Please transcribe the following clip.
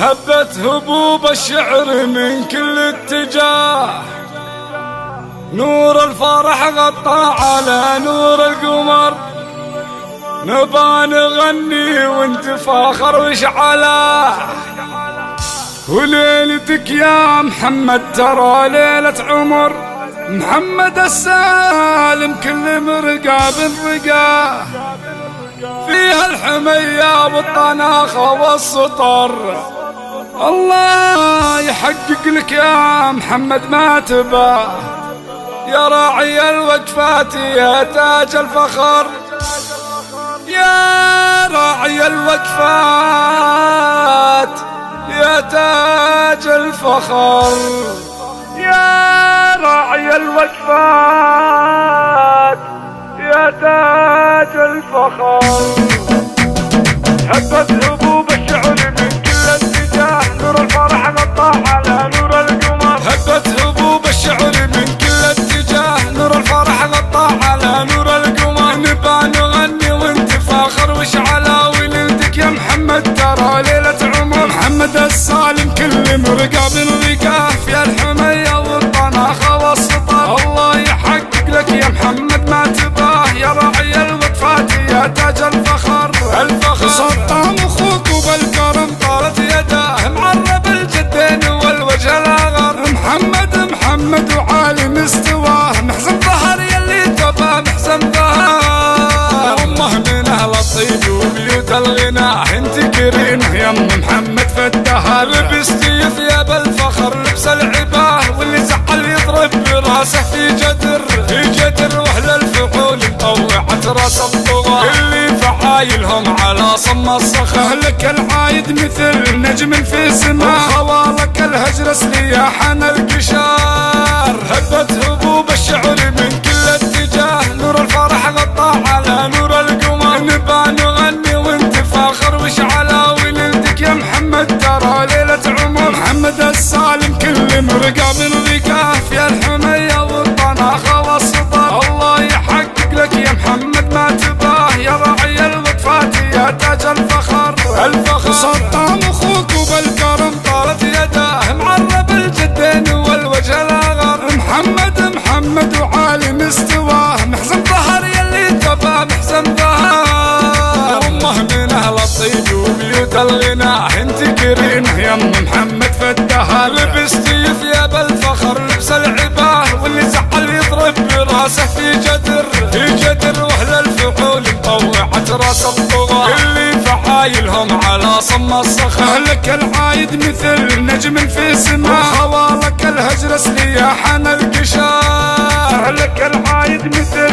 هبت هبوب الشعر من كل اتجاه، نور الفرح غطى على نور القمر، نبى نغني وانت فاخر وشعله، وليلتك يا محمد ترى ليلة عمر، محمد السالم كل مرقى بالرقاه، فيها الحمية والطناخة والسطر، الله يحقق لك يا محمد ما تباه، يا راعي الوقفات يا تاج الفخر، يا راعي الوقفات يا تاج الفخر، يا راعي الوقفات يا تاج الفخر. هبت هبوب الشعر من كل اتجاه، نور الفرح غطى على نور القمر، هبت هبوب الشعر من كل اتجاه، نور الفرح غطى على نور القمر، نبى نغني وانت فاخر وشعله، وليلتك يا محمد ترى ليلة عمر، محمد السالم كل مرقى بالرقاه، في الحمية والطناخة والسطر، الله يحقق لك يا محمد ما تباه، يا راعي الوقفات يا تاج الفخر، الفخر سطام اخوك وبالكرم طالت يداه، معرب الجدين والوجه الاغر، محمد وعالي مستواه، محزن ظهر يلي تباه محزن ظهر، امه من اهل الطيب وبيوت الغناء، انت كريمه يا ام محمد فدها، لبستي ثياب الفخر لبس العباه، واللي زعل يضرب براسه في جدر واهل الفعول مطوعت راس الطغاه، اللي فعايلهم على صم الصخر، اهلك العايد مثل نجم في سماه، خوالك الهجر سلياحا القشار، هبت هبوب الشعر من كل اتجاه، نور الفرح غطى على نور القمر، نبى نغني وانت فاخر وشعله، وليلتك يا محمد ترى ليلة عمر، محمد السالم كل مرقى بالرقاه، في الحمية والطناخة والسطر، الله يحقق لك يا محمد ما تباه، يا راعي الوقفات يا تاج الفخر، الفخر سطام اخوك وبالكرم طالت يداه، معرب الجدين والوجه الاغر، محمد وعالي مستواه، محزن ظهر يلي تباه محزن ظهر، امه من اهل الطيب وبيوت الغناء، انت كريمه يا ام محمد فدها، لبستي ثياب الفخر لبس العباه، واللي زعل يضرب براسه في جدر واهل الفعول مطوعت راس الطغاه، اللي فعايلهم على صم الصخر، اهلك العايد مثل نجم في سماه، خوالك الهجر سلياحا القشار، اهلك العايد مثل